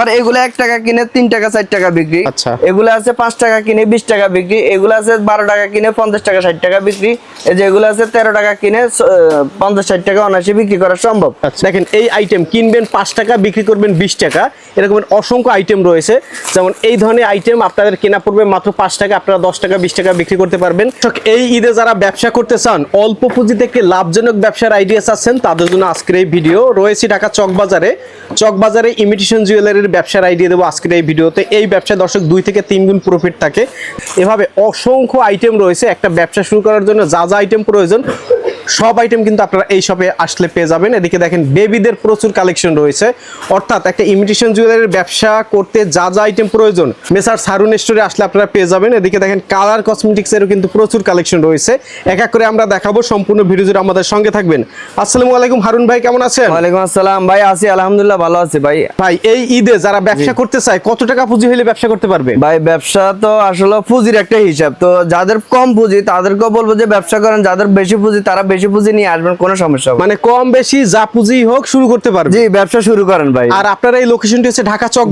আর এগুলো 1 টাকা কিনে 3 টাকা 4 টাকা বিক্রি। আচ্ছা। এগুলো আছে 5 টাকা কিনে 20 টাকা বিক্রি। এগুলো আছে 12 টাকা কিনে 50 টাকা 60 টাকা বিক্রি। এই যে এগুলো আছে 13 টাকা কিনে 50 60 টাকা অনায়াসে বিক্রি করা সম্ভব। আচ্ছা, দেখেন এই আইটেম কিনবেন 5 টাকা, বিক্রি করবেন 20 টাকা, এরকম অসংখ্য আইটেম রয়েছে। যেমন এই ধরনের আইটেম আপনাদের কেনা পড়বে মাত্র 5 টাকা, আপনারা 10 টাকা 20 টাকা বিক্রি করতে পারবেন। এই ঈদে যারা ব্যবসা করতে চান, অল্প পুঁজি থেকে লাভজনক ব্যবসার আইডিয়া চাচ্ছেন, তাদের জন্য আজকের এই ভিডিও। রয়েছে ঢাকা চকবাজারে ইমিটেশন জুয়েলারির ব্যবসার আইডিয়া দেবো আজকের এই ভিডিওতে। এই ব্যবসায় দর্শক 2 থেকে 3 গুণ প্রফিট থাকে। এভাবে অসংখ্য আইটেম রয়েছে। একটা ব্যবসা শুরু করার জন্য যা যা আইটেম প্রয়োজন সব আইটেম কিন্তু আপনারা এই শপে আসলে পেয়ে যাবেন। এদিকে দেখেন বেবিদের প্রচুর কালেকশন রয়েছে। অর্থাৎ একটা ইমিটেশন জুয়েলারির ব্যবসা করতে যা যা আইটেম প্রয়োজন মেসার্স হারুন স্টোরে আসলে আপনারা পেয়ে যাবেন। এদিকে দেখেন কালার কসমেটিক্সেরও কিন্তু প্রচুর কালেকশন রয়েছে। এক এক করে আমরা দেখাবো, সম্পূর্ণ ভিডিও জুড়ে আমাদের সঙ্গে থাকবেন। আসসালামু আলাইকুম হারুন ভাই, কেমন আছেন? ওয়ালাইকুম আসসালাম ভাই, আছি আলহামদুলিল্লাহ, ভালো আছি ভাই। ভাই এই ঈদে যারা ব্যবসা করতে চায় কত টাকা পুঁজি হলে ব্যবসা করতে পারবে? ভাই ব্যবসা তো আসলে পুঁজির একটা হিসাব। তো যাদের কম পুঁজি তাদেরকেও বলবো যে ব্যবসা করেন, যাদের বেশি পুঁজি তারা বেশি পুঁজি নিয়ে আসবেন, কোনো সমস্যা হবে না। মানে কম বেশি যা পুঁজি হোক শুরু করতে পারবে। জি, ব্যবসা শুরু করেন ভাই। আর আপনার এই লোকেশনটি হচ্ছে ঢাকা চক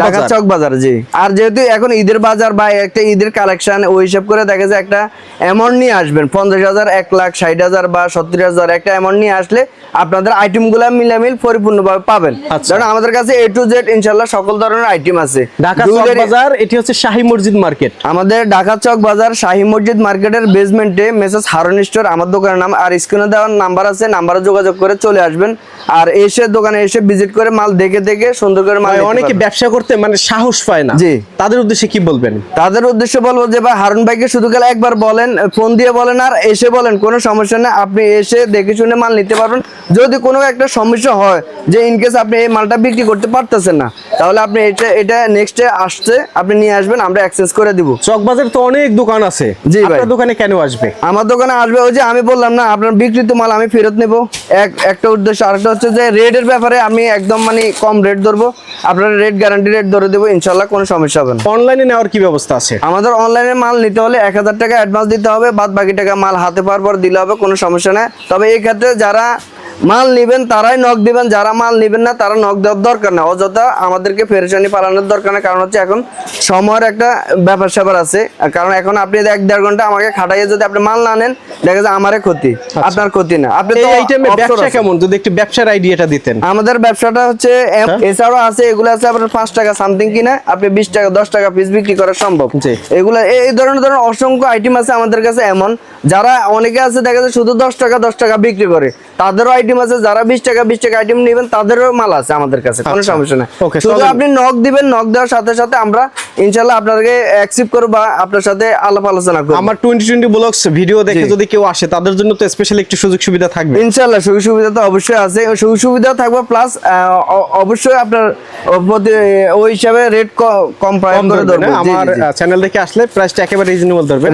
বাজার। জি, আর যেহেতু এখন ঈদের বাজার বা একটা ঈদের কালেকশন, ওই হিসাব করে দেখা যায় একটা অ্যামাউন্ট নিয়ে আসবেন 50,000, 1,60,000 বা 70,000 একটা অ্যামাউন্ট নিয়ে আসলে আপনাদের আইটেমগুলো মিলামিল পরিপূর্ণভাবে পাবেন। কারণ আমাদের কাছে A to Z ইনশাআল্লাহ সকল ধরনের আইটেম আছে। ঢাকা চক বাজার, এটি হচ্ছে শাহী মসজিদ মার্কেট। আমাদের ঢাকা চক বাজার শাহী মসজিদ মার্কেটের বেসমেন্টে মেসার্স হারুন স্টোর আমার দোকানের নাম। আর স্ক্রিনে দেওয়ার নাম্বার আছে, নাম্বারে যোগাযোগ করে চলে আসবেন। আর এসে দোকানে এসে ভিজিট করে মাল দেখে সুন্দর করে মাল। অনেকে ব্যবসা করতে মানে সাহস পায় না, জি, তাদের উদ্দেশ্যে কি বলবেন? তাদের উদ্দেশ্যে বলবো যে ভাই হারুন ভাইকে শুধু গেলে একবার বলেন, ফোন দিয়ে বলেন আর এসে বলেন, কোনো সমস্যা নেই। আপনি এসে দেখে শুনে মাল নিতে পারবেন। যদি কোনো একটা সমস্যা হয় যে ইনকেস আপনি এই মালটা বিক্রি করতে পারতেছেন না, তাহলে আপনি এটা নেক্সটে আসছে আপনি নিয়ে আসবেন, আমরা এক্সচেঞ্জ করে দিব। চকবাজার তো অনেক দোকান আছে, জি ভাই। আপনার দোকানে কেন আসবে? আমার দোকানে আসবে ওই যে আমি বললাম না, আপনার বিক্রিত মাল আমি ফেরত নেব, একটা উদ্দেশ্য। আরেকটা হচ্ছে যে রেটের ব্যাপারে আমি একদম মানে কম রেট ধরবো, আপনার রেট গ্যারান্টি রেট ধরে দেবো, ইনশাল্লাহ কোনো সমস্যা হবে না। অনলাইনে নেওয়ার কি ব্যবস্থা আছে? আমাদের অনলাইনে মাল নিতে হলে 1000 টাকা অ্যাডভান্স দিতে হবে, বাদ বাকি টাকা মাল হাতে পাওয়ার পর দিলে হবে, কোনো সমস্যা নেই। তবে এই ক্ষেত্রে যারা মাল নিবেন তারাই নক দিবেন, যারা মাল নিবেন না তারা নক দেওয়ার দরকার না, অযথা আমাদেরকে পেরেশানি পালানোর দরকার না। কারণ হচ্ছে এখন সময়ের একটা ব্যাপার স্যাপার আছে। কারণ এখন আপনি 1-1.5 ঘন্টা আমাকে খাটাইয়ে যদি আপনি মাল না নেন, দেখা যায় আমারই ক্ষতি, আপনার ক্ষতি না। আপনি এই আইটেমে ব্যবসা কেমন, যদি একটু ব্যবসার আইডিয়াটা দিতেন। আমাদের ব্যবসাটা হচ্ছে এছাড়াও আছে, এগুলো আছে আপনার 5 টাকা সামথিং কিনে আপনি 20 টাকা 10 টাকা পিস বিক্রি করা সম্ভব। এগুলো এই ধরনের অসংখ্য আইটেম আছে আমাদের কাছে। এমন যারা অনেকে আছে দেখা যায় শুধু 10 টাকা বিক্রি করে, তাদেরও আইটেম আছে। যারা 20 টাকা আইটেম নেবেন তাদেরও মাল আছে আমাদের কাছে, কোনো সমস্যা নাই। শুধু আপনি নক দিবেন, নক দেওয়ার সাথে সাথে আমরা ইনশাআল্লাহ আপনাকে অ্যাকসেপ্ট করব বা আপনার সাথে আলাপ আলোচনা করব। আমার 2020 ব্লগস ভিডিও দেখে যদি কেউ আসে তাদের জন্য তো স্পেশাল একটু সুযোগ সুবিধা থাকবে ইনশাআল্লাহ। সুযোগ সুবিধা তো অবশ্যই আছে, সুযোগ সুবিধা থাকবে, প্লাস অবশ্যই আপনার ওই হিসাবে রেট কম প্রাইস করে ধরব। আমার চ্যানেল দেখে আসলে প্রাইসটা একেবারে রিজনেবল ধরবেন।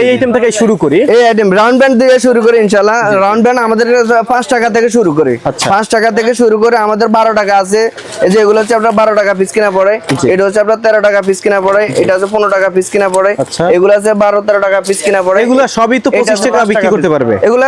এই আইটেম থেকে শুরু করি, এই আইটেম রাউন্ড ব্যান্ড দিয়ে শুরু করি ইনশাআল্লাহ। রাউন্ড ব্যান্ড আমাদের 5 টাকা থেকে শুরু করে, 5 টাকা থেকে শুরু করে আমাদের 12 টাকা আছে। এই যে এগুলো হচ্ছে আপনার 12 টাকা পিস কিনা পড়ে, এটা হচ্ছে আপনার 13 টাকা পিস কিনা পড়ে, এটা হচ্ছে 15 টাকা পিস কিনা পড়ে, এগুলো আছে 12-13 টাকা পিস কিনা পড়ে। এগুলো সবই তো 25 টাকা বিক্রি করতে পারবে। এগুলো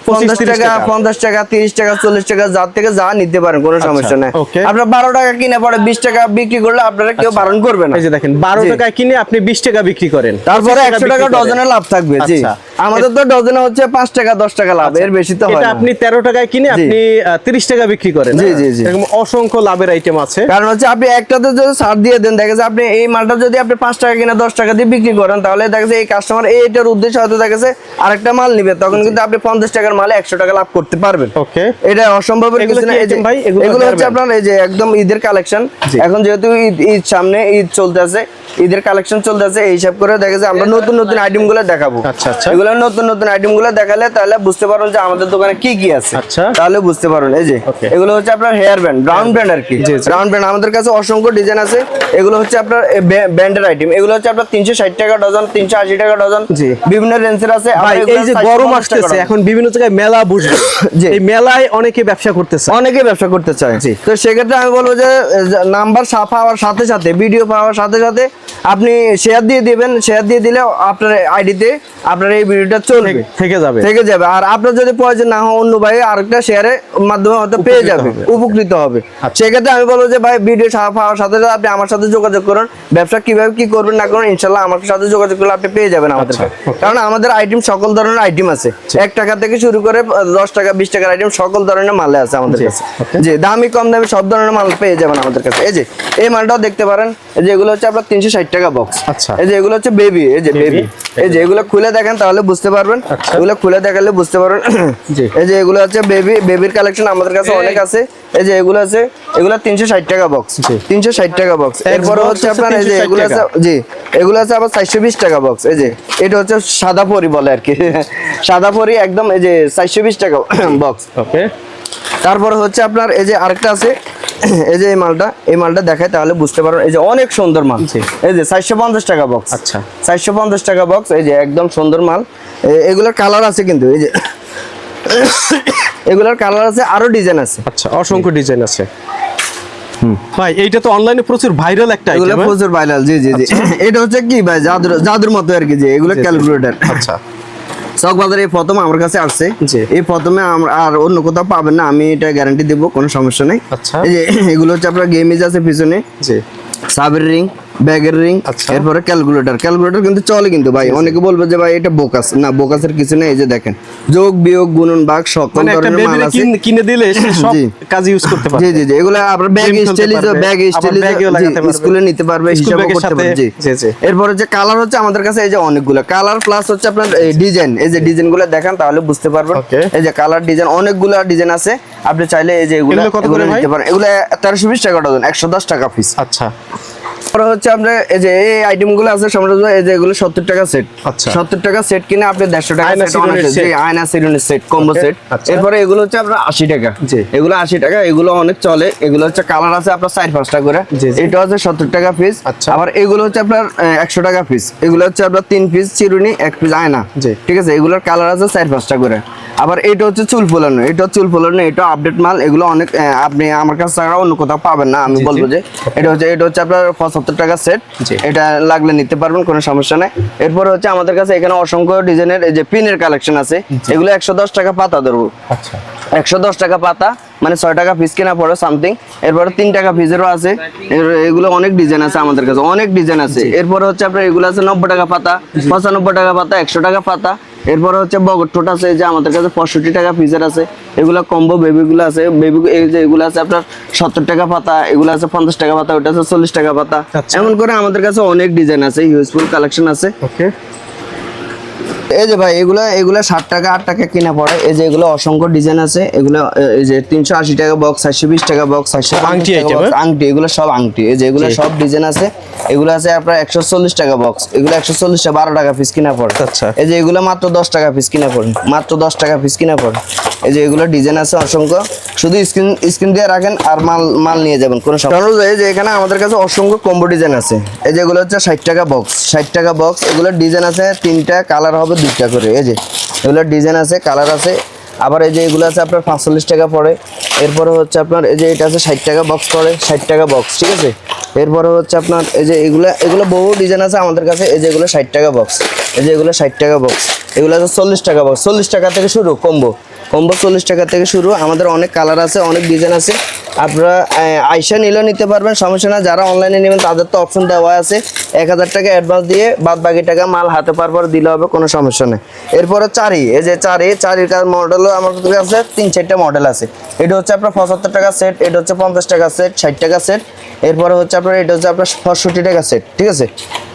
50 টাকা 30 টাকা 40 টাকা যার থেকে যা নিতে পারেন, কোনো সমস্যা নাই। আপনার 12 টাকা কিনে পড়ে 20 টাকা বিক্রি করলে আপনারা কেউ বারণ করবে না। এই যে দেখেন 12 টাকা কিনে আপনি 20 টাকা বিক্রি করেন, তারপরে 100 টাকা ডজনে লাভ থাকবে। জি, আমাদের তো ডজনে হচ্ছে 5 টাকা 10 টাকা লাভ, এর বেশি তো হয় না। এটা আপনি 13 টাকায় কিনে আপনি 30 টাকা বিক্রি করেন। জি জি জি, এরকম অসংখ্য লাভের আইটেম আছে। কারণ হচ্ছে আপনি একটাতে যদি ছাড় দিয়ে দেন, দেখা যায় আপনি এই মালটা যদি আপনি 5 টাকা কিনে 10 টাকা দিয়ে বিক্রি করেন, তাহলে দেখা যায় এই কাস্টমার এইটার উদ্দেশ্যে হয়তো দেখা যায় আরেকটা মাল নিবে, তখন কিন্তু আপনি 50 টাকার মালে 100 টাকা লাভ করতে পারবেন। ওকে, এটা অসম্ভবের কিছু না। ভাই এগুলো হচ্ছে আপনার এই যে একদম ঈদের কালেকশন। এখন যেহেতু ঈদ সামনে, ঈদ চলতেছে, ঈদের কালেকশন চলতেছে, এই হিসাব করে দেখা যায় আমরা নতুন নতুন আইটেম গুলো দেখাবো। আচ্ছা আচ্ছা, এগুলো নতুন নতুন আইটেম গুলো দেখালে তাহলে বুঝতে পারবেন যে আমাদের দোকানে কি কি আছে। আচ্ছা, তাহলে বুঝতে পারবেন। এই যে এগুলো হচ্ছে আপনার হেয়ার ব্যান্ড, রাউন্ড ব্যান্ড আর কি। রাউন্ড ব্যান্ড আমাদের কাছে অসংখ্য ডিজাইন আছে। এগুলো হচ্ছে আপনার ব্যান্ডের আইটেম। এগুলো হচ্ছে আপনার 360 টাকা ডজন, 380 টাকা ডজন, বিভিন্ন রেঞ্জের আছে। এই যে গরম আসতেছে, এখন বিভিন্ন জায়গায় মেলা বসবে, এই মেলায় অনেকে ব্যবসা করতে চায়। তো সেক্ষেত্রে আমি বলবো যে নাম্বার পাওয়ার সাথে সাথে, ভিডিও পাওয়ার সাথে সাথে আপনি শেয়ার দিয়ে দিবেন। শেয়ার দিয়ে দিলে আপনার আইডিতে আপনার এই ভিডিওটা চলবে, থেকে যাবে। আর আপনার যদি প্রয়োজন না হয় অন্য ভাই আরেকটা শেয়ারের মাধ্যমে হয়তো পেয়ে যাবে, উপকৃত হবে। সেক্ষেত্রে আমি বলবো যে ভাই ভিডিও পাওয়ার সাথে সাথে আপনি আমার সাথে যোগাযোগ করুন, ব্যবসা কিভাবে কি করবেন না করুন ইনশাল্লাহ আমার সাথে যোগাযোগ করলে আপনি পেয়ে যাবেন আমাদের কাছে। কারণ আমাদের আইটেম সকল ধরনের আইটেম আছে, 1 টাকা থেকে শুরু করে 10 টাকা 20 টাকার আইটেম সকল ধরনের মাল আছে আমাদের কাছে। জি, দামি কম দামি সব ধরনের মাল পেয়ে যাবেন আমাদের কাছে। এই যে এই মালটাও দেখতে পারেন, এই যে এগুলো হচ্ছে আপনার 360 টাকা বক্স। এই যে এগুলো হচ্ছে বেবি, এই যে বেবি, এই যে এগুলো খুলে দেখেন তাহলে বুঝতে পারবেন, এগুলো খুলে দেখালে বুঝতে পারবেন। এই যে এগুলো হচ্ছে বেবির কালেকশন আমাদের কাছে অনেক আছে। এই যে এগুলো আছে, এগুলো 360 টাকা বক্স, 360 টাকা বক্স। এরপর হচ্ছে আপনার এই যে এগুলো আছে, জি এগুলো আছে আবার 420 টাকা বক্স। এই যে এটা হচ্ছে সাদা পরি বলে আর কি, সাদা পরি একদম, এই যে 420 টাকা বক্স। ওকে, তারপরে হচ্ছে আপনার এই যে আরেকটা আছে, এই যে এই মালটা দেখায় তাহলে বুঝতে পারবেন। এই যে অনেক সুন্দর মাল, এই যে 450 টাকা বক্স। আচ্ছা, 450 টাকা বক্স। এই যে একদম সুন্দর মাল। এগুলোর কালার আছে কিন্তু, এই যে এগুলোর কালার আছে, আরো ডিজাইন আছে। আচ্ছা, অসংখ্য ডিজাইন আছে ভাই। এইটা তো অনলাইনে প্রচুর ভাইরাল একটা আইটেম, এগুলো প্রচুর ভাইরাল। জি জি জি, এটা হচ্ছে কি ভাই জাদুর মতো আর কি, যে এগুলো ক্যালকুলেটর। আচ্ছা, চকবাজারে এই প্রথম আমার কাছে আসছে, এই প্রথমে আমরা আর অন্য কোথাও পাবেন না, আমি এটা গ্যারান্টি দেব, কোনো সমস্যা নেই। আচ্ছা, এই যে এগুলো হচ্ছে আপনার গেমিজ আছে পিছনে, জি সাবের রিং, ব্যাগের রিং, এরপরে ক্যালকুলেটর কিন্তু চলে কিন্তু ভাই। অনেকে বলবে যে ভাই এটা বোকাস, না বোকাসের কিছু নেই। এই যে দেখেন যোগ বিয়োগ গুণন ভাগ সকল ধরনের মাল আছে, কিনে দিলে সব কাজে ইউজ করতে পারবে। জি জি জি, এগুলো আপনার ব্যাগ স্কুলে নিতে পারবে, হিসাব করতে পারবে। জি জি। এরপর হচ্ছে কালার হচ্ছে আমাদের কাছে এই যে অনেকগুলো কালার, প্লাস হচ্ছে আপনার ডিজাইন। এই যে ডিজাইনগুলো দেখেন তাহলে বুঝতে পারবেন। এই যে কালার ডিজাইন অনেকগুলো ডিজাইন আছে, আপনি চাইলে এই যে এগুলো নিতে পারেন। এগুলো 1320 টাকা ডজন, 110 টাকা পিস। আচ্ছা, হচ্ছে আমরা এই যে এই আইটেমগুলো আছে সম্রাট ভাই, এই যে এগুলো 70 টাকা সেট। আচ্ছা, 70 টাকা সেট কিনে আপনি 150 টাকা সেট, আয়না সিরুনের সেট, কম্বো সেট। এরপরে এগুলো হচ্ছে আপনার 80 টাকা, এগুলো 80 টাকা, এগুলো অনেক চলে। এগুলো হচ্ছে কালার আছে আপনার 4-5টা করে, এটা হচ্ছে 70 টাকা পিস। আবার এগুলো হচ্ছে আপনার 100 টাকা পিস। এগুলো হচ্ছে আপনার 3 পিস চিরুনি, 1 পিস আয়না, ঠিক আছে। এগুলোর কালার আছে 4-5টা করে। আবার এটা হচ্ছে চুল ফোলানো, এটা আপডেট মাল। এগুলো অনেক আপনি আমার কাছে ছাড়া অন্য কোথাও পাবেন না। আমি বলবো যে এটা হচ্ছে আপনার 75 টাকা সেট, এটা লাগলে নিতে পারবেন, কোনো সমস্যা নাই। এরপর হচ্ছে আমাদের কাছে এখানে অসংখ্য ডিজাইনের এই যে পিনের কালেকশন আছে, এগুলো 110 টাকা পাতা ধরবো। আচ্ছা, 110 টাকা পাতা মানে 6 টাকা পিস কেনা পড়ে সামথিং। এরপরে 3 টাকা পিসেরও আছে, এগুলো অনেক ডিজাইন আছে আমাদের কাছে, অনেক ডিজাইন আছে। এরপরে হচ্ছে আপনার এগুলো আছে 90 টাকা পাতা, 95 টাকা পাতা, 100 টাকা পাতা। এরপরে হচ্ছে বগর ঠোঁট আছে, যে আমাদের কাছে 65 টাকা পিসের আছে। এগুলো কম্বো বেবিগুলো আছে, এই যে এগুলো আছে আপনার 70 টাকা পাতা, এগুলো আছে 50 টাকা পাতা, ওটা আছে 40 টাকা পাতা। এমন করে আমাদের কাছে অনেক ডিজাইন আছে, ইউজফুল কালেকশন আছে। ওকে, এই যে ভাই এগুলা 60 টাকা 8 টাকা কিনা পড়ে। এই যে এগুলো অসংখ্য ডিজাইন আছে, এগুলো এই যে 380 টাকা বক্স, 420 টাকা বক্স, 450 টাকা বক্স, আংটি, এগুলো সব আংটি। এই যে এগুলো সব ডিজাইন আছে, এগুলো আছে আপনার 140 টাকা বক্স, এগুলো 140 টাকা 12 টাকা পিস কিনা পড়ে। আচ্ছা, এই যে এগুলো মাত্র 10 টাকা পিস কিনা পড়ে, মাত্র 10 টাকা পিস কিনা পড়ে। এই যে এগুলো ডিজাইন আছে অসংখ্য, শুধু স্ক্রিন দিয়ে রাখেন আর মাল নিয়ে যাবেন, কোনো সমস্যা নেই। এই যে এখানে আমাদের কাছে অসংখ্য কম্বো ডিজাইন আছে। এই যে এগুলো হচ্ছে 60 টাকা বক্স, 60 টাকা বক্স। এগুলোর ডিজাইন আছে 3টা, কালার হবে 2টা করে। এই যে এগুলোর ডিজাইন আছে, কালার আছে। আবার এই যে এগুলো আছে আপনার 45 টাকা পড়ে। এরপরে হচ্ছে আপনার এই যে এটা আছে 60 টাকা বক্স পড়ে, 60 টাকা বক্স, ঠিক আছে। এরপরে হচ্ছে আপনার এই যে এগুলো বহু ডিজাইন আছে আমাদের কাছে। এই যে এগুলো 60 টাকা বক্স, এই যে এগুলো 60 টাকা বক্স। এগুলো আছে 40 টাকা বক্স, 40 টাকা থেকে শুরু কম্বো 40 টাকা থেকে শুরু। আমাদের অনেক কালার আছে, অনেক ডিজাইন আছে, আপনারা আইসা নিলেও নিতে পারবেন, সমস্যা না। যারা অনলাইনে নেবেন তাদের তো অপশন দেওয়া আছে, 1000 টাকা অ্যাডভান্স দিয়ে বাদ বাকি টাকা মাল হাতে পারপর দিলে হবে, কোনো সমস্যা নেই। এরপরে চারি, এই যে চারির মডেলও আমার কাছে 3-4টা মডেল আছে। এটা হচ্ছে আপনার 75 টাকা সেট, এটা হচ্ছে 50 টাকা সেট, 60 টাকা সেট। এরপরে হচ্ছে আপনার এটা হচ্ছে আপনার 65 টাকা সেট, ঠিক আছে।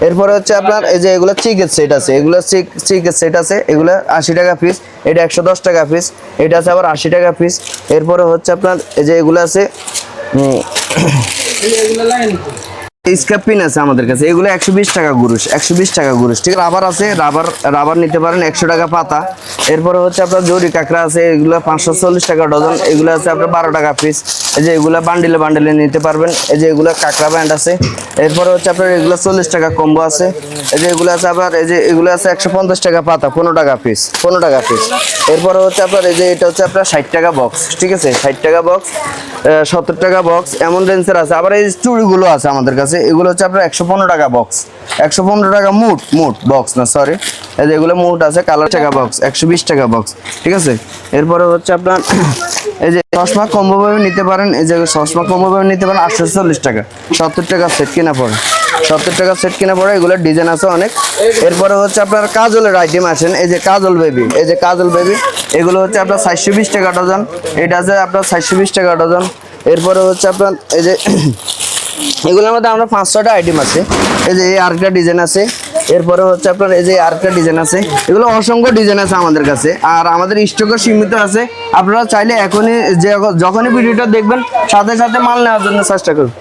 এরপরে হচ্ছে আপনার এই যে এগুলো চিকের সেট আছে, এগুলো চিকের সেট আছে, এগুলো 80 টাকা পিস, এটা 110 টাকা পিস, এটা আছে আবার 80 টাকা পিস। এরপরে হচ্ছে আপনার এই যে এগুলো আছে স্ক্র্যাপ পিন আছে আমাদের কাছে, এগুলো 120 টাকা গুরুশ, 120 টাকা গুরুশ, ঠিক আছে। রাবার আছে, রাবার নিতে পারেন 100 টাকা পাতা। এরপরে হচ্ছে আপনার জরি কাঁকড়া আছে, এগুলো 540 টাকা ডজন, এগুলো আছে আপনার 12 টাকা পিস। এই যে এগুলো বান্ডিলে নিতে পারবেন। এই যে এগুলো কাঁকড়া ব্যান্ড আছে, এরপরে হচ্ছে আপনার এগুলো 40 টাকা কম্বো আছে। এই যে এগুলো আছে আবার, এই যে এগুলো আছে 150 টাকা পাতা, 15 টাকা পিস, 15 টাকা পিস। এরপরে হচ্ছে আপনার এই যে এটা হচ্ছে আপনার 60 টাকা বক্স, ঠিক আছে, 60 টাকা বক্স, 70 টাকা বক্স, এমন রেঞ্জের আছে। আবার এই চুড়িগুলো আছে আমাদের কাছে, এগুলো হচ্ছে আপনার 115 টাকা বক্স, 115 টাকা মুট বক্স না, সরি, এই যে এগুলো মুট আছে, কালার টাকা বক্স, 120 টাকা বক্স, ঠিক আছে। এরপরে হচ্ছে আপনার এই যে চশমা কম্বো ভাবে নিতে পারেন, এই যে চশমা কম্বো ভাবে নিতে পারেন 840 টাকা, 70 টাকা সেট কিনা পড়ে, 70 টাকা সেট কিনা পড়ে। এগুলোর ডিজাইন আছে অনেক। এরপরে হচ্ছে আপনার কাজলের আইটেম আছেন, এই যে কাজল বেবি, এই যে কাজল বেবি, এগুলো হচ্ছে আপনার 420 টাকা ডজন, এটা আছে আপনার 420 টাকা ডজন। এরপরে হচ্ছে আপনার এই যে এগুলোর মধ্যে আমরা 500টা আইটেম আছে। এই যে আরেকটা ডিজাইন আছে। এরপরে হচ্ছে আপনার এই যে আরেকটা ডিজাইন আছে। এগুলো অসংখ্য ডিজাইন আছে আমাদের কাছে, আর আমাদের স্টকও সীমিত আছে। আপনারা চাইলে এখনই যে যখনই ভিডিওটা দেখবেন সাথে সাথে মাল নেওয়ার জন্য চেষ্টা করুন।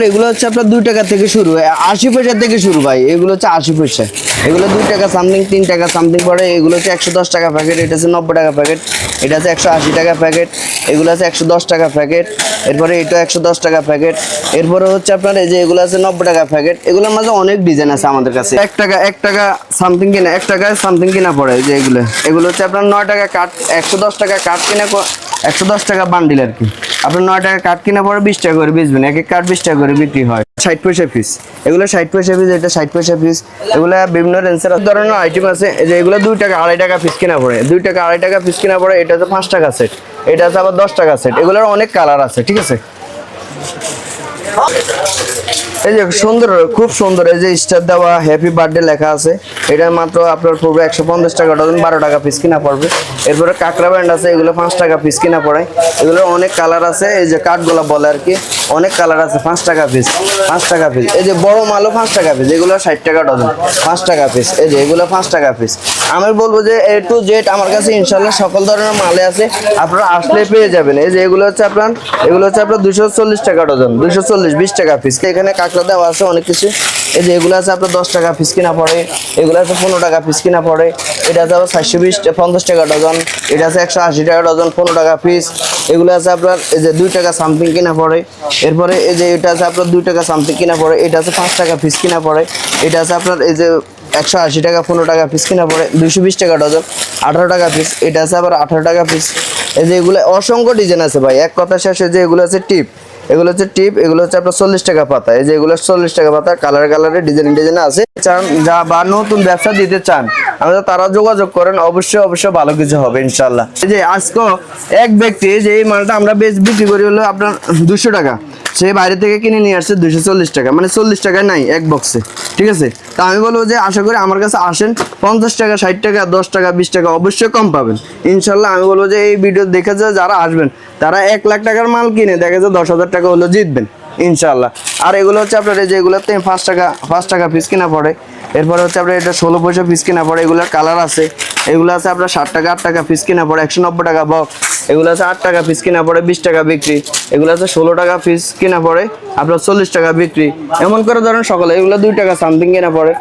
এগুলো হচ্ছে আপনার 2 টাকা থেকে শুরু, 80 পয়সা থেকে শুরু ভাই, এগুলো হচ্ছে 80 পয়সা, এগুলো 2 টাকা সামথিং, 3 টাকা সামথিং পড়ে। এগুলো হচ্ছে 110 টাকা প্যাকেট, এটা হচ্ছে 90 টাকা প্যাকেট, এটা হচ্ছে 180 টাকা প্যাকেট, এগুলো আছে 110 টাকা প্যাকেট। এরপরে এটা 110 টাকা প্যাকেট। এরপরে হচ্ছে আপনার এই যে এগুলো আছে 90 টাকা প্যাকেট। এগুলোর মাঝে অনেক ডিজাইন আছে আমাদের কাছে। 1 টাকা সামথিং কিনা, 1 টাকায় সামথিং কিনা পড়ে। যে এগুলো হচ্ছে আপনার 9 টাকা কাট, 110 টাকা কাট কিনা, 110 টাকা বান্ডিল আর কি। আপনার 9 টাকা কাট কিনা পরে 20 টাকা করে বেচবেন, এক এক কাঠ 20 টাকা করে বিক্রি হয়। 60 পয়সা পিস, এগুলো 60 পয়সা পিস, এটা 60 পয়সা পিস। এগুলো বিভিন্ন রেঞ্জের ধরনের আইটেম আছে। এই যে এগুলো 2 টাকা 2.5 টাকা পিস কিনা পড়ে, 2 টাকা 2.5 টাকা পিস কিনা পড়ে। এটা হচ্ছে 5 টাকা সেট, এটা আছে আবার 10 টাকা সেট। এগুলোর অনেক কালার আছে, ঠিক আছে। এই যে সুন্দর, খুব সুন্দর, এই যে স্টার দেওয়া হ্যাপি বার্থডে লেখা আছে। এটা মাত্র আপনার পড়বে 150 টাকা ডজন, 12 টাকা পিস কিনা পড়বে। এরপরে কাঁকড়া ব্যান্ড আছে, এগুলো 5 টাকা পিস কিনা পড়ে। এগুলো অনেক কালার আছে, এই যে কাঠগোলা বলে আর কি, অনেক কালার আছে। 5 টাকা পিস, 5 টাকা পিস। এই যে বড় মালও 5 টাকা পিস, এগুলো 60 টাকা ডজন, 5 টাকা পিস। এই যে এগুলো 5 টাকা পিস। আমি বলবো যে A to Z আমার কাছে ইনশাল্লাহ সকল ধরনের মালে আছে, আপনারা আসলে পেয়ে যাবেন। এই যে এগুলো হচ্ছে আপনার 240 টাকা ডজন, 240, 20 টাকা পিস। এখানে কাঁকড়া দেওয়া আছে অনেক কিছু। এই যে এগুলো আছে আপনার 10 টাকা পিস কিনা পড়ে, এগুলো আছে 15 টাকা পিস কিনা পড়ে। এটা আছে আবার 450 টাকা ডজন, এটা আছে 180 টাকা ডজন, 15 টাকা পিস। এগুলো আছে আপনার এই যে 2 টাকা সামথিং কিনা পড়ে। এরপরে এই যে এটা আছে আপনার 2 টাকা সামথিং কিনা পড়ে, এটা আছে 5 টাকা পিস কিনা পড়ে। এটা আছে আপনার এই যে 180 টাকা, 15 টাকা পিস কিনা পড়ে, 220 টাকা ডজন, 18 টাকা পিস। এটা আছে আবার 18 টাকা পিস। এই যে এগুলো অসংখ্য ডিজাইন আছে ভাই, এক কথা শেষে। যে এগুলো আছে টিপ, এগুলো হচ্ছে টিপ, এগুলো হচ্ছে আপনার 40 টাকা পাতা। এই যে এগুলো 40 টাকা পাতা, কালারে ডিজাইন আছে। চান যা বা নতুন ব্যবসা দিতে চান আমাদের তারা যোগাযোগ করেন, অবশ্যই ভালো কিছু হবে ইনশাল্লাহ। এই যে আজকে এক ব্যক্তি যে এই মালটা আমরা বিক্রি করি হলো আপনার 200 টাকা, সে বাইরে থেকে কিনে নিয়ে আসছে 240 টাকা, মানে 40 টাকায় নাই এক বক্সে, ঠিক আছে। তা আমি বলবো যে আশা করি আমার কাছে আসেন, 50 টাকা, 60 টাকা, 10 টাকা, 20 টাকা অবশ্যই কম পাবেন ইনশাল্লাহ। আমি বলবো যে এই ভিডিও দেখে যারা আসবেন তারা 1 লাখ টাকার মাল কিনে দেখা যায় 10,000 টাকা হলো জিতবেন ইনশাল্লাহ। আর এগুলো হচ্ছে আপনার এই যে এগুলোতে 5 টাকা পিস কিনা পড়ে। এরপরে হচ্ছে আপনার এটা 16 পয়সা পিস কিনা পড়ে। এগুলোর কালার আছে, এগুলো আছে আপনার 60 টাকা, 8 টাকা পিস কিনা পড়ে, 190 টাকা বক্স। এগুলো আছে 8 টাকা পিস কিনা পড়ে, 20 টাকা বিক্রি। এগুলো আছে 16 টাকা পিস কিনা পড়ে, আপনার 40 টাকা বিক্রি। এমন করে ধরেন সকলে এগুলো 2 টাকা সামথিং কিনা পড়ে।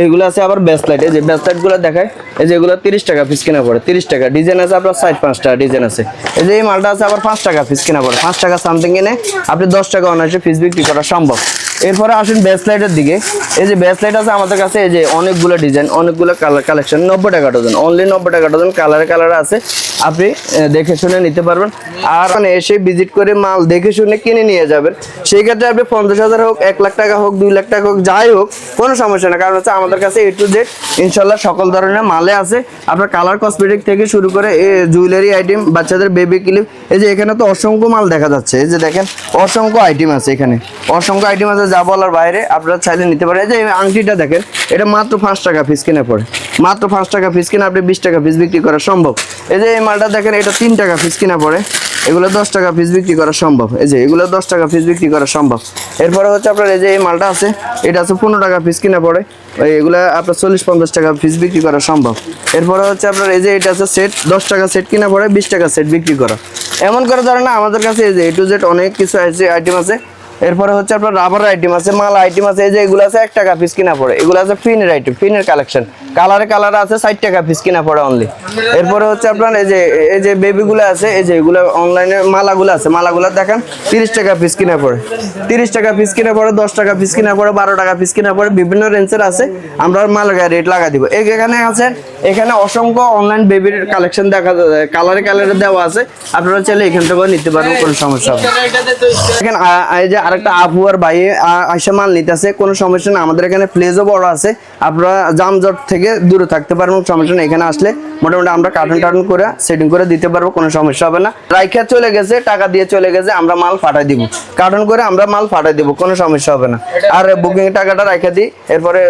এইগুলো আছে আবার ব্যাসলাইট, এই যে ব্যাসলাইট গুলো দেখায়, এই যে এগুলো 30 টাকা পিস কিনা পড়ে, 30 টাকা। ডিজাইন আছে আপনার 4-5টা ডিজাইন আছে। এই যে এই মালটা আছে আবার 5 টাকা পিস কিনা পড়ে, 5 টাকা সামথিং কিনে আপনি 10 টাকা অনায়াসে পিস বিক্রি করা সম্ভব। এরপরে আসেন ব্যাসলাইটের দিকে। এই যে ব্যাসলাইট আছে আমাদের কাছে, এই যে অনেকগুলো ডিজাইন, অনেকগুলো কালার কালেকশন, 90 টাকা ডজন, অনলি 90 টাকা ডজন। কালারে আছে, আপনি দেখে শুনে নিতে পারবেন। আর মানে এসে ভিজিট করে মাল দেখে শুনে কিনে নিয়ে যাবেন। সেই ক্ষেত্রে আপনি 50,000 হোক, 1 লাখ টাকা হোক, 2 লাখ টাকা হোক, যাই হোক কোনো সমস্যা না। কারণ হচ্ছে আমাদের কাছে A to Z ইনশাল্লাহ সকল ধরনের মালে আছে। আপনার কালার কসমেটিক থেকে শুরু করে জুয়েলারি আইটেম, বাচ্চাদের বেবি ক্লিপ। এই যে এখানে তো অসংখ্য মাল দেখা যাচ্ছে, এই যে দেখেন অসংখ্য আইটেম আছে, এখানে অসংখ্য আইটেম আছে যা বলার বাইরে। আপনারা চাইলে নিতে পারেন। এই যে আংটিটা দেখেন, এটা মাত্র 5 টাকা পিস কিনে পড়ে, মাত্র 5 টাকা পিস কিনে আপনি 20 টাকা পিস বিক্রি করা সম্ভব। এই যে এই মালটা দেখেন, এটা 3 টাকা পিস কিনা পড়ে, এগুলো 10 টাকা পিস বিক্রি করা সম্ভব। এই যে এগুলো 10 টাকা পিস বিক্রি করা সম্ভব। এরপরে হচ্ছে আপনার এই যে এই মালটা আছে, এটা আছে 15 টাকা পিস কিনা পড়ে, এগুলো আপনার 40-50 টাকা পিস বিক্রি করা সম্ভব। এরপরে হচ্ছে আপনার এই যে এটা আছে সেট, 10 টাকা সেট কিনা পড়ে, 20 টাকা সেট বিক্রি করা। এমন করে ধরেন না আমাদের কাছে এই যে A to Z অনেক কিছু আইটেম আছে, এরপরে হচ্ছে আপনার রাবার আইটেম আছে, মাল আইটেম আছে, এই যে এগুলো আছে 1 টাকা পিস কিনা পড়ে, এগুলো আছে ফিনের আইটেম, ফিনের কালেকশন, কালার আছে 60 টাকা পিস কিনা পড়ে অনলি। এরপরে হচ্ছে আপনার এই যে বেবিগুলো আছে, এই যে এগুলো অনলাইনে মালাগুলো আছে, মালাগুলো দেখেন 30 টাকা পিস কিনা পড়ে, 30 টাকা পিস কিনা পড়ে, 10 টাকা পিস কিনা পড়ে, 12 টাকা পিস কিনা পড়ে, বিভিন্ন রেঞ্জের আছে, আমরা মাল রেট লাগা দিব। এখানে আছে, এখানে অসংখ্য অনলাইন বেবির কালেকশন দেখা যায়, কালারে দেওয়া আছে, আপনারা চাইলে এখান থেকে নিতে পারবেন, কোনো সমস্যা হবে না। দেখেন এই যে আরেকটা আপু আর ভাই আইসা মাল নিতেছে, কোনো সমস্যা না, আমাদের এখানে প্লেসও বড় আছে, আপনারা জামজট থেকে দূরে থাকতে পারবেন, সমস্যা না। এখানে আসলে মোটামুটি আমরা কার্টন করে সেটিং করে দিতে পারবো, কোনো সমস্যা হবে না। রাইখা চলে গেছে, টাকা দিয়ে চলে গেছে, আমরা মাল ফাটাই দিব, কার্টন করে আমরা মাল ফাটাই দিব, কোনো সমস্যা হবে না। আর বুকিং টাকাটা রাইখা দিই, এরপরে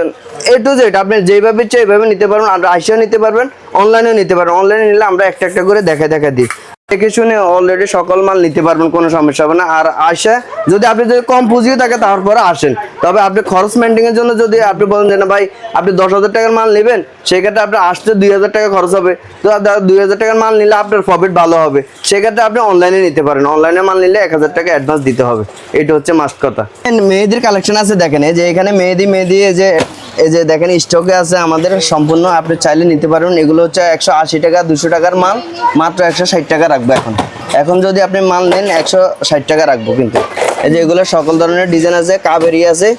A to Z আপনি যেভাবে চাই এইভাবে নিতে পারবেন, আর আইসাও নিতে পারবেন, অনলাইনেও নিতে পারবেন। অনলাইনে নিলে আমরা একটা করে দেখা দিই, দেখে শুনে অলরেডি সকল মাল নিতে পারবেন, কোনো সমস্যা হবে না। আর আসে যদি আপনি যদি কম পুঁজিও থাকে তারপরে আসেন, তবে আপনি খরচ মেনটেনের জন্য যদি আপনি বলেন যে না ভাই আপনি 10,000 টাকার মাল নেবেন, সেক্ষেত্রে আপনি আসতে 2,000 টাকা খরচ হবে, তো 2,000 টাকার মাল নিলে আপনার প্রফিট ভালো হবে, সেক্ষেত্রে আপনি অনলাইনে নিতে পারেন। অনলাইনে মাল নিলে 1,000 টাকা অ্যাডভান্স দিতে হবে, এটা হচ্ছে মাস্ট কথা। মেহেদির কালেকশন আছে দেখেন, এই যে এখানে মেহেদি এই যে দেখেন স্টকে আছে আমাদের সম্পূর্ণ, আপনি চাইলে নিতে পারবেন। এগুলো হচ্ছে 180 টাকা, 200 টাকার মাল মাত্র 160 টাকা রাখবো এখন যদি আপনি মাল নেন 160 টাকা রাখবো। কিন্তু এই যে এগুলো সকল ধরনের ডিজাইন আছে, কাবেরি আছে,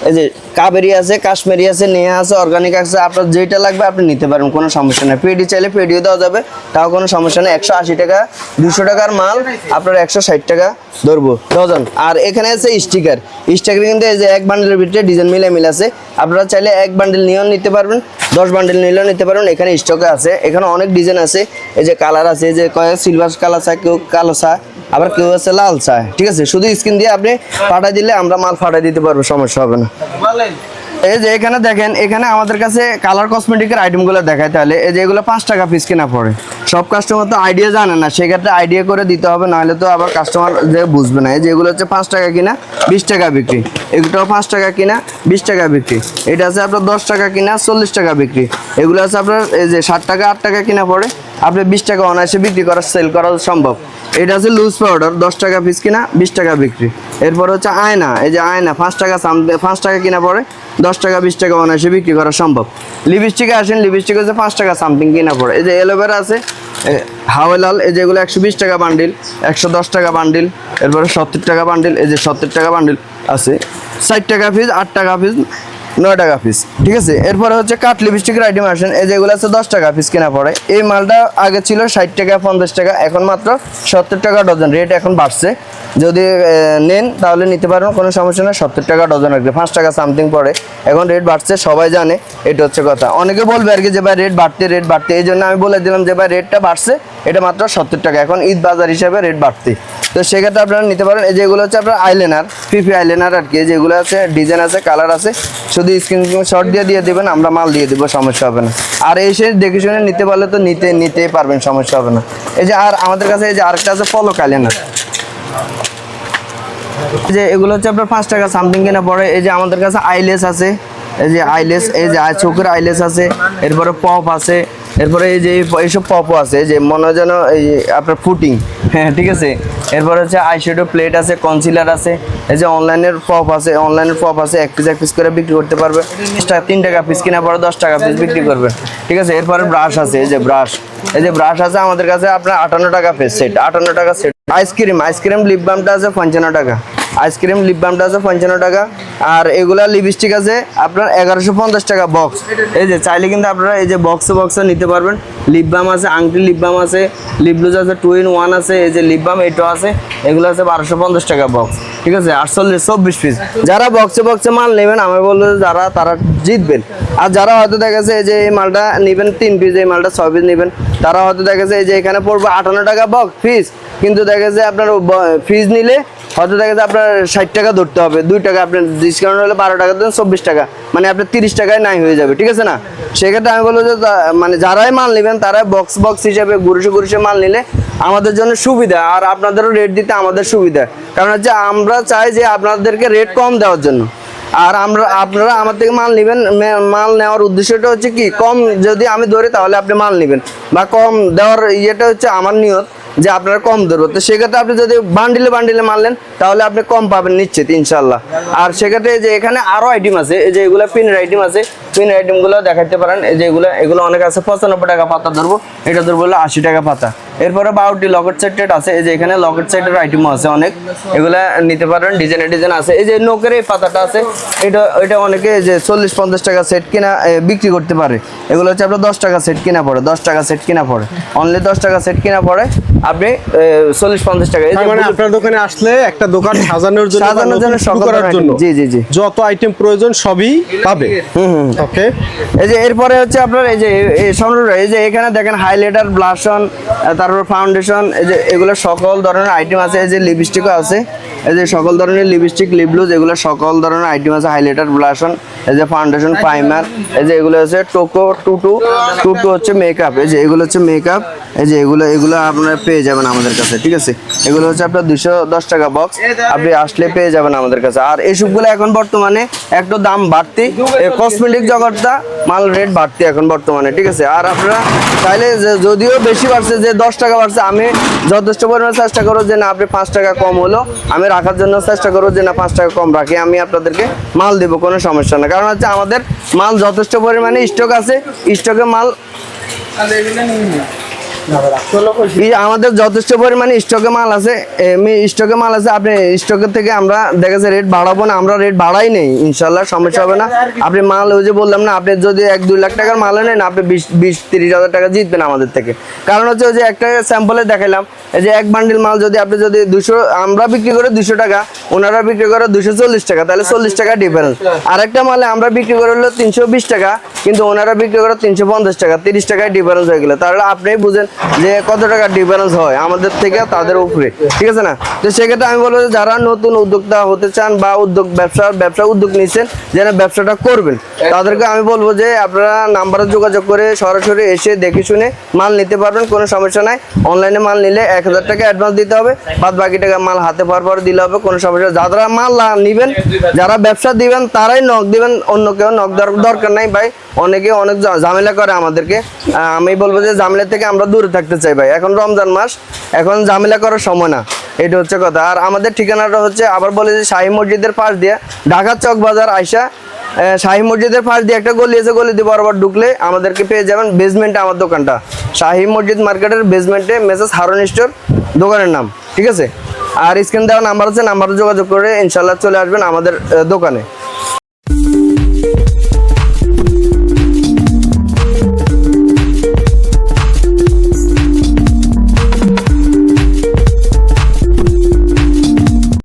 এই যে কাবেরি আছে, কাশ্মীরি আছে, নেহা আছে, অর্গানিক আছে, আপনার যেটা লাগবে আপনি নিতে পারেন, কোনো সমস্যা নেই। পেডি চাইলে পেডিও দেওয়া যাবে, তাও কোনো সমস্যা নেই। 180 টাকা, 200 টাকার মাল আপনার 160 টাকা ধরবো ডজন। আর এখানে আছে স্টিকার কিন্তু এই যে এক বান্ডেলের ভিতরে ডিজাইন মিলে আছে, আপনারা চাইলে এক বান্ডেল নিয়েও নিতে পারবেন, 10 বান্ডেল নিলেও নিতে পারবেন। এখানে স্টকে আছে, এখানে অনেক ডিজাইন আছে, এই যে কালার আছে, এই যে সিলভার কালার চায়, কেউ কালো চায়, আবার কেউ আছে লাল চায়, ঠিক আছে। শুধু স্ক্রিন দিয়ে আপনি পাঠাই দিলে আমরা মাল পাঠাই দিতে পারবো, সমস্যা হবে না। এই যে এখানে দেখেন, এখানে আমাদের কাছে কালার কসমেটিকের আইটেমগুলো দেখায়, তাহলে এই যে এগুলো 5 টাকা পিস কিনা পড়ে। সব কাস্টমার তো আইডিয়া জানে না, সেক্ষেত্রে আইডিয়া করে দিতে হবে, নাহলে তো আবার কাস্টমার যে বুঝবে না। এই যে এগুলো হচ্ছে 5 টাকা কিনা, 20 টাকা বিক্রি, এগুলোও 5 টাকা কিনা, 20 টাকা বিক্রি। এটা আছে আপনার 10 টাকা কিনা, 40 টাকা বিক্রি। এগুলো আছে আপনার এই যে 60 টাকা, 8 টাকা কিনা পড়ে, আপনি 20 টাকা অনায়াসে বিক্রি করা, সেল করা সম্ভব। এটা আছে লুজ পাউডার, 10 টাকা পিস কিনা, 20 টাকা বিক্রি। এরপর হচ্ছে আয়না, এই যে আয়না 5 টাকা কিনা পড়ে, 10 টাকা 20 টাকা অনায়াসে বিক্রি করা সম্ভব। লিপস্টিকে আসেন, লিপস্টিক হচ্ছে 5 টাকা সামথিং কিনা পড়ে। এই যে এলোভেরা আছে, হাওয়ালাল, এই যেগুলো 120 টাকা বান্ডিল, 110 টাকা বান্ডিল, এরপরে 70 টাকা বান্ডিল, এই যে 70 টাকা বান্ডিল আছে, 60 টাকা পিস, 8 টাকা পিস, 9 টাকা পিস, ঠিক আছে। এরপরে হচ্ছে কাট লিপস্টিকের আইটেম আসেন, এই যেগুলো আছে 10 টাকা পিস কিনা পড়ে। এই মালটা আগে ছিল 60 টাকা, 50 টাকা, এখন মাত্র 70 টাকা ডজন, রেট এখন বাড়ছে। যদি নেন তাহলে নিতে পারবেন, কোনো সমস্যা নেই। 70 টাকা ডজন রাখবে, 5 টাকা সামথিং পড়ে, এখন রেট বাড়ছে, সবাই জানে, এটা হচ্ছে কথা। অনেকে বলবে আর কি যে ভাই রেট বাড়তে, এই জন্য আমি বলে দিলাম যে ভাই রেটটা বাড়ছে, এটা মাত্র 70 টাকা, এখন ঈদ বাজার হিসাবে রেট বাড়তে, তো সেক্ষেত্রে আপনারা নিতে পারেন। এই যেগুলো হচ্ছে আপনার আইলাইনার, পিপি আইলাইনার আর কি, যেগুলো আছে ডিজাইন আছে, কালার আছে, শুধু স্ক্রিনশট দিয়ে দেবেন, আমরা মাল দিয়ে দেবো, সমস্যা হবে না। আর এসে দেখে শুনে নিতে পারলে তো নিতেই পারবেন, সমস্যা হবে না। এই যে আর আমাদের কাছে এই যে আরেকটা আছে পলক আইলাইনার, যে এগুলো হচ্ছে আপনার 5 টাকা সামথিং কিনা পড়ে। এই যে আমাদের কাছে আইলেস আছে, এই যে আইলেস, এই যে চোখের আইলেস আছে, এরপরে পপ আছে, এরপরে এই যে এইসব পপও আছে, এই যে মনে হয় যেন এই আপনার ফুটিং, হ্যাঁ ঠিক আছে। এরপরে হচ্ছে আইশ্যাডো প্লেট আছে, কনসিলার আছে, এই যে অনলাইনের পপ আছে, এক পিস করে বিক্রি করতে পারবে। 3 টাকা পিস কিনা পড়ে, 10 টাকা পিস বিক্রি করবে, ঠিক আছে। এরপরে ব্রাশ আছে, এই যে ব্রাশ আছে আমাদের কাছে আপনার 58 টাকা পিস সেট, 58 টাকা সেট। আইসক্রিম লিপ বামটা আছে 55 টাকা, আইসক্রিম লিপ বামটা আছে 55 টাকা। আর এগুলা লিপস্টিক আছে আপনার 1150 টাকা বক্স। এই যে চাইলে কিন্তু আপনারা এই যে বক্সে নিতে পারবেন। লিপ বাম আছে, আংটি লিপ বাম আছে, লিপ গ্লুজ আছে, 2 in 1 আছে, এই যে লিপ বাম এটাও আছে, এগুলো আছে 1250 টাকা বক্স, ঠিক আছে। 24 পিস। যারা বক্সে মাল নেবেন আমি বলবো তারা জিতবেন। আর যারা হয়তো দেখেছে এই যে এই মালটা নেবেন 3 পিস, এই মালটা 6 পিস নেবেন, তারা হয়তো দেখেছে এই যে এখানে পড়বে 58 টাকা বক্স ফিস, কিন্তু দেখেছে আপনার ফিস নিলে হয়তো দেখা যায় আপনার 60 টাকা ধরতে হবে, 2 টাকা আপনার ডিসকাউন্ট হলে 12 টাকা দেন 24 টাকা, মানে আপনার 30 টাকায় নাই হয়ে যাবে, ঠিক আছে না। সেক্ষেত্রে আমি বলবো যে মানে যারাই মাল নেবেন তারা বক্স হিসাবে গুরুষে মাল নিলে আমাদের জন্য সুবিধা, আর আপনাদেরও রেট দিতে আমাদের সুবিধা। কারণ হচ্ছে আমরা চাই যে আপনাদেরকে রেট কম দেওয়ার জন্য, আর আপনারা আমার থেকে মাল নেবেন, মাল নেওয়ার উদ্দেশ্যটা হচ্ছে কি কম যদি আমি ধরি তাহলে আপনি মাল নেবেন, বা কম দেওয়ার ইয়েটা হচ্ছে আমার নিয়ত যে আপনারা কম ধরবো, তো সেক্ষেত্রে আপনি যদি বান্ডিলে বান্ডিলে মারলেন তাহলে আপনি কম পাবেন নিশ্চিত ইনশাল্লাহ। আর সেক্ষেত্রে যে এখানে আরো আইটেম আছে, এই যে এগুলো পিনের আইটেম আছে, পিনের আইটেম গুলো দেখাতে পারেন। এই যে এগুলো অনেক আছে, 95 টাকা পাতা ধরবো, এটা ধরবো হলো 80 টাকা পাতা। এরপরে 12টি লকেট সেটেড আছে, এই যে এখানে লকেট সেটের আইটেমও আছে অনেক, এগুলা নিতে পারেন, ডিজাইন আছে। এই যে নোকের এই পাতাটা আছে, এটা অনেকে যে 40-50 টাকা সেট কিনা বিক্রি করতে পারে। এগুলো হচ্ছে আপনার 10 টাকা সেট কিনা পড়ে, 10 টাকা সেট কিনা পড়ে, অনলি 10 টাকা সেট কিনা পড়ে আপনি 40-50 টাকা। এই যে মানে আপনার দোকানে আসলে একটা দোকান সাজানোর জন্য শুরু সকল করার ধরনের জন্য জি জি জি যত আইটেম প্রয়োজন সবই পাবে। ওকে, এই যে এরপরে হচ্ছে আপনার এই যে এই যে এখানে দেখেন হাইলাইটার, ব্লাশন, তারপর ফাউন্ডেশন, এই যে এগুলো সকল ধরনের আইটেম আছে। এই যে লিপস্টিকও আছে, এই যে সকল ধরনের লিপস্টিক, লিপ গ্লুজ, এগুলো সকল ধরনের আইটেম আছে। হাইলাইটার, ব্লাশন, এই যে ফাউন্ডেশন, প্রাইমার, এই যে এগুলো হচ্ছে টোকো, টুটু হচ্ছে মেকআপ। এই যে এগুলো হচ্ছে মেকআপ, এই যে এগুলো আপনারা পেয়ে যাবেন আমাদের কাছে, ঠিক আছে। এগুলো হচ্ছে আপনার 210 টাকা বক্স, আপনি আসলে পেয়ে যাবেন আমাদের কাছে। আর এইসবগুলো এখন বর্তমানে একটু দাম বাড়তি, কসমেটিক জগৎটা মাল রেট বাড়তি এখন বর্তমানে, ঠিক আছে। আর আপনারা চাইলে যদিও বেশি বাড়ছে, যে 10 টাকা বাড়ছে, আমি যথেষ্ট পরিমাণে চেষ্টা করবো যে না আপনি 5 টাকা কম হলো আমি রাখার জন্য চেষ্টা করবো, যে না 5 টাকা কম রাখি, আমি আপনাদেরকে মাল দেবো, কোনো সমস্যা না। কারণ হচ্ছে আমাদের মাল যথেষ্ট পরিমাণে স্টক আছে, স্টকে মাল আমাদের যথেষ্ট পরিমাণে স্টকে মাল আছে, আপনি স্টকের থেকে আমরা দেখা যাচ্ছে রেট বাড়াবো না, আমরা রেট বাড়াই নেই, ইনশাল্লাহ সমস্যা হবে না। আপনি মাল ওই যে বললাম না, আপনি যদি 1-2 লাখ টাকার মাল নেন, আপনি 20-30 হাজার টাকা জিতবেন আমাদের থেকে। কারণ হচ্ছে ওই যে একটা স্যাম্পলে দেখাইলাম, এই যে এক বান্ডিল মাল যদি আপনি 200 আমরা বিক্রি করে 200 টাকা, ওনারা বিক্রি করে 240 টাকা, তাহলে 40 টাকা ডিফারেন্স। আরেকটা মালে আমরা বিক্রি করে হলো 320 টাকা, কিন্তু ওনারা বিক্রি করে 350 টাকা, 30 টাকায় ডিফারেন্স হয়ে গেলে তাহলে আপনি বুঝেন যে কত টাকা ডিফারেন্স হয় আমাদের থেকে তাদের উপরে, ঠিক আছে না। তো সেক্ষেত্রে আমি বলবো যে যারা নতুন উদ্যোক্তা হতে চান বা ব্যবসা উদ্যোগ নিচ্ছেন, যারা ব্যবসাটা করবেন, তাদেরকে আমি বলবো যে আপনারা নাম্বারে যোগাযোগ করে সরাসরি এসে দেখে শুনে মাল নিতে পারবেন, কোনো সমস্যা নাই। অনলাইনে মাল নিলে 1000 টাকা অ্যাডভান্স দিতে হবে, বাদ বাকি টাকা মাল হাতে পাওয়ার পর দিলে হবে, কোনো সমস্যা। যারা মাল নিবেন, যারা ব্যবসা দিবেন তারাই নক দিবেন, অন্য কেউ নক দরকার নাই ভাই। অনেকে অনেক ঝামেলা করে আমাদেরকে, আমি বলবো যে ঝামেলা থেকে আমরা দূরে থাকতে চাই ভাই। এখন রমজান মাস, এখন ঝামেলা করার সময় না, এটা হচ্ছে কথা। আর আমাদের ঠিকানাটা হচ্ছে আবার বলে যে শাহী মসজিদের পাশ দিয়ে ঢাকা চক বাজার আইসা, শাহী মসজিদের পাশ দিয়ে একটা গলি আছে, গলি দিয়ে বরাবর ঢুকলে আমাদেরকে পেয়ে যাবেন। বেসমেন্টে আমার দোকানটা, শাহী মসজিদ মার্কেটের বেসমেন্টে, মেসেজ হারুন স্টোর দোকানের নাম, ঠিক আছে। আর স্ক্রিন দেওয়া নাম্বার আছে, নাম্বারে যোগাযোগ করে ইনশাল্লাহ চলে আসবেন আমাদের দোকানে।